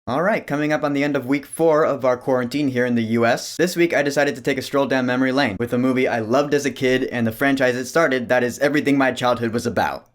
Alright, coming up on the end of week 4 of our quarantine here in the US. This week I decided to take a stroll down memory lane with a movie I loved as a kid and the franchise it started that is everything my childhood was about.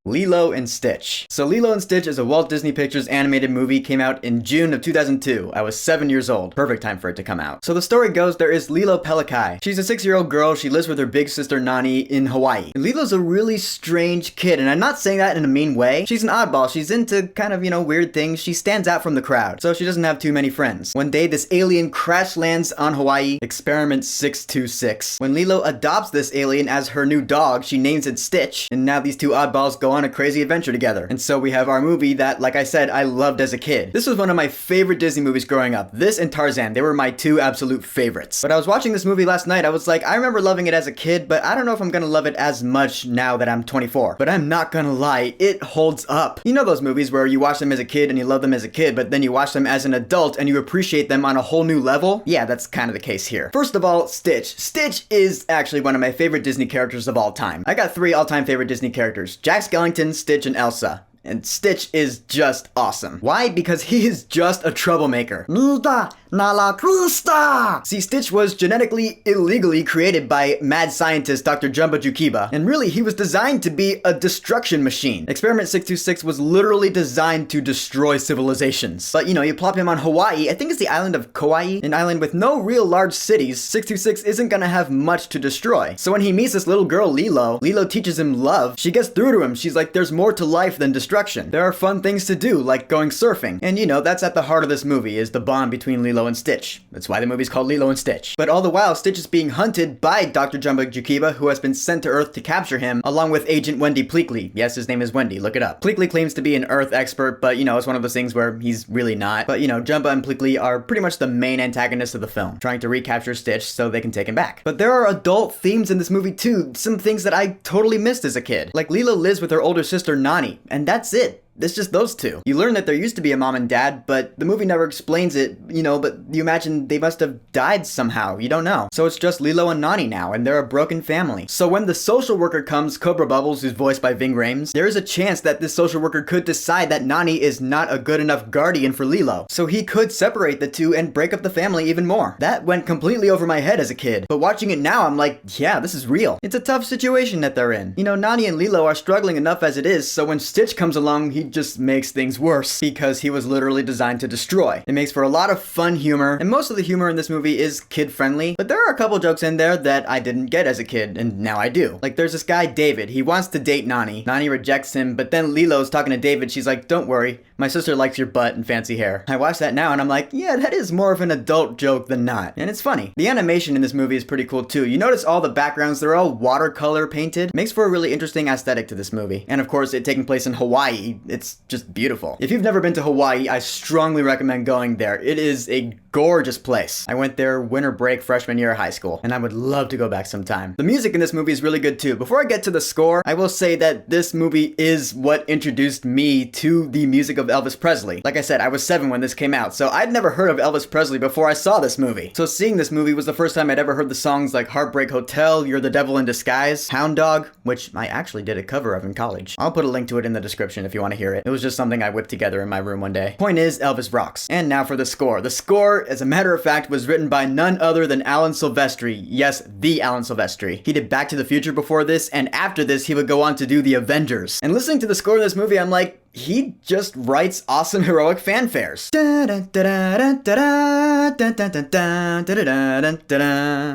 Lilo and Stitch. So Lilo and Stitch is a Walt Disney Pictures animated movie, came out in June of 2002. I was 7 years old. Perfect time for it to come out. So the story goes, there is Lilo Pelikai. She's a 6-year-old girl. She lives with her big sister Nani in Hawaii. And Lilo's a really strange kid, and I'm not saying that in a mean way. She's an oddball. She's into kind of, weird things. She stands out from the crowd, so she doesn't have too many friends. One day, this alien crash lands on Hawaii, Experiment 626. When Lilo adopts this alien as her new dog, she names it Stitch, and now these two oddballs go on a crazy adventure together. And so we have our movie that, like I said, I loved as a kid. This was one of my favorite Disney movies growing up. This and Tarzan, they were my two absolute favorites. But I was watching this movie last night, I was like, I remember loving it as a kid, but I don't know if I'm gonna love it as much now that I'm 24. But I'm not gonna lie, it holds up. You know those movies where you watch them as a kid and you love them as a kid, but then you watch them as an adult and you appreciate them on a whole new level? Yeah, that's kind of the case here. First of all, Stitch. Stitch is actually one of my favorite Disney characters of all time. I got 3 all-time favorite Disney characters: Jack Skellington, Stitch, and Elsa. And Stitch is just awesome. Why? Because he is just a troublemaker. Nuda na la crista! See, Stitch was genetically illegally created by mad scientist Dr. Jumba Jukiba, and really he was designed to be a destruction machine. Experiment 626 was literally designed to destroy civilizations. But you plop him on Hawaii, I think it's the island of Kauai, an island with no real large cities. 626 isn't gonna have much to destroy. So when he meets this little girl, Lilo teaches him love. She gets through to him. She's like, there's more to life than destruction. There are fun things to do, like going surfing. And that's at the heart of this movie, is the bond between Lilo and Stitch. That's why the movie's called Lilo and Stitch. But all the while, Stitch is being hunted by Dr. Jumbo Jukiba, who has been sent to Earth to capture him, along with Agent Wendy Pleakley. Yes, his name is Wendy, look it up. Pleakley claims to be an Earth expert, but it's one of those things where he's really not. But Jumbo and Pleakley are pretty much the main antagonists of the film, trying to recapture Stitch so they can take him back. But there are adult themes in this movie too, some things that I totally missed as a kid. Like Lilo lives with her older sister Nani, and that's it. It's just those two. You learn that there used to be a mom and dad, but the movie never explains it, but you imagine they must have died somehow. You don't know. So it's just Lilo and Nani now, and they're a broken family. So when the social worker comes, Cobra Bubbles, who's voiced by Ving Rhames, there is a chance that this social worker could decide that Nani is not a good enough guardian for Lilo. So he could separate the two and break up the family even more. That went completely over my head as a kid. But watching it now, I'm like, yeah, this is real. It's a tough situation that they're in. Nani and Lilo are struggling enough as it is, so when Stitch comes along, he just makes things worse because he was literally designed to destroy. It makes for a lot of fun humor, and most of the humor in this movie is kid-friendly, but there are a couple jokes in there that I didn't get as a kid, and now I do. Like there's this guy, David. He wants to date Nani. Nani rejects him, but then Lilo's talking to David. She's like, don't worry, my sister likes your butt and fancy hair. I watch that now and I'm like, yeah, that is more of an adult joke than not. And it's funny. The animation in this movie is pretty cool too. You notice all the backgrounds, they're all watercolor painted. Makes for a really interesting aesthetic to this movie. And of course, it taking place in Hawaii, it's just beautiful. If you've never been to Hawaii, I strongly recommend going there. It is a gorgeous place. I went there winter break freshman year of high school, and I would love to go back sometime. The music in this movie is really good too. Before I get to the score, I will say that this movie is what introduced me to the music of Elvis Presley. Like I said, I was 7 when this came out, so I'd never heard of Elvis Presley before I saw this movie. So seeing this movie was the first time I'd ever heard the songs like Heartbreak Hotel, You're the Devil in Disguise, Hound Dog, which I actually did a cover of in college. I'll put a link to it in the description if you want to hear it. It was just something I whipped together in my room one day. Point is, Elvis rocks. And now for the score. The score, as a matter of fact, was written by none other than Alan Silvestri. Yes, the Alan Silvestri. He did Back to the Future before this, and after this, he would go on to do The Avengers. And listening to the score of this movie, I'm like, he just writes awesome heroic fanfares.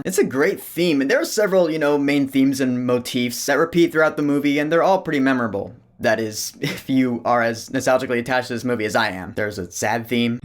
It's a great theme, and there are several, main themes and motifs that repeat throughout the movie, and they're all pretty memorable. That is, if you are as nostalgically attached to this movie as I am. There's a sad theme.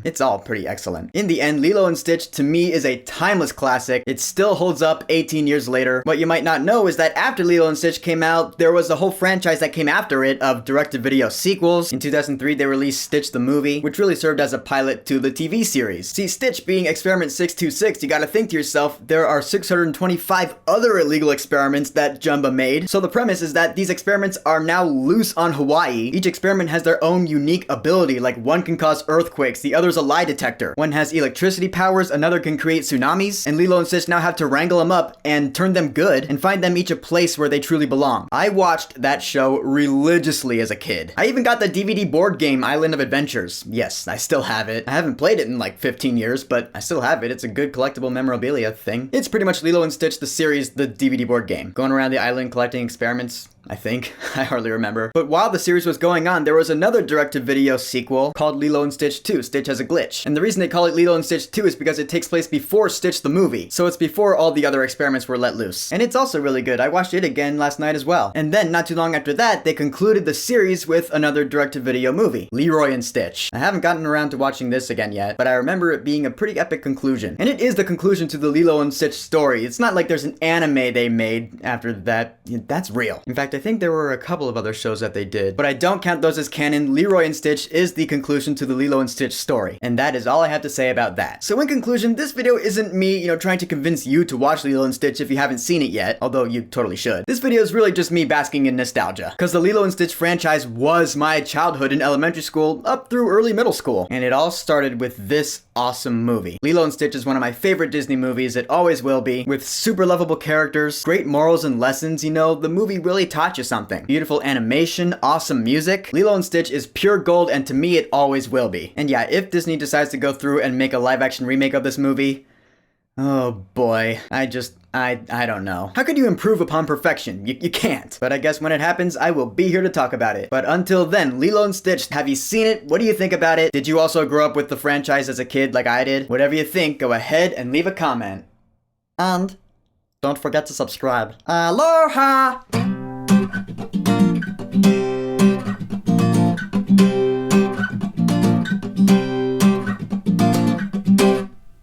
It's all pretty excellent. In the end, Lilo and Stitch to me is a timeless classic. It still holds up 18 years later. What you might not know is that after Lilo and Stitch came out, there was a whole franchise that came after it of direct-to-video sequels. In 2003, they released Stitch the Movie, which really served as a pilot to the TV series. See, Stitch being Experiment 626, you gotta think to yourself, there are 625 other illegal experiments that Jumba made. So the premise is that these experiments are now loose on Hawaii. Each experiment has their own unique ability, like one can cause earthquakes, the other's a lie detector. One has electricity powers, another can create tsunamis, and Lilo and Stitch now have to wrangle them up and turn them good and find them each a place where they truly belong. I watched that show religiously as a kid. I even got the DVD board game Island of Adventures. Yes, I still have it. I haven't played it in like 15 years, but I still have it. It's a good collectible memorabilia thing. It's pretty much Lilo and Stitch the series, the DVD board game. Going around the island collecting experiments, I think. I hardly remember. But while the series was going on, there was another direct-to-video sequel called Lilo and Stitch 2, Stitch Has a Glitch. And the reason they call it Lilo and Stitch 2 is because it takes place before Stitch the movie. So it's before all the other experiments were let loose. And it's also really good. I watched it again last night as well. And then, not too long after that, they concluded the series with another direct-to-video movie, Leroy and Stitch. I haven't gotten around to watching this again yet, but I remember it being a pretty epic conclusion. And it is the conclusion to the Lilo and Stitch story. It's not like there's an anime they made after that. That's real. In fact, I think there were a couple of other shows that they did, but I don't count those as canon. Leroy and Stitch is the conclusion to the Lilo and Stitch story, and that is all I have to say about that. So in conclusion, this video isn't me, trying to convince you to watch Lilo and Stitch if you haven't seen it yet, although you totally should. This video is really just me basking in nostalgia, because the Lilo and Stitch franchise was my childhood in elementary school up through early middle school, and it all started with this awesome movie. Lilo and Stitch is one of my favorite Disney movies, it always will be, with super lovable characters, great morals and lessons, the movie really taught you something. Beautiful animation, awesome music. Lilo and Stitch is pure gold, and to me it always will be. And yeah, if Disney decides to go through and make a live-action remake of this movie, oh boy, I don't know. How could you improve upon perfection? You can't. But I guess when it happens, I will be here to talk about it. But until then, Lilo and Stitch, have you seen it? What do you think about it? Did you also grow up with the franchise as a kid like I did? Whatever you think, go ahead and leave a comment. And don't forget to subscribe. Aloha!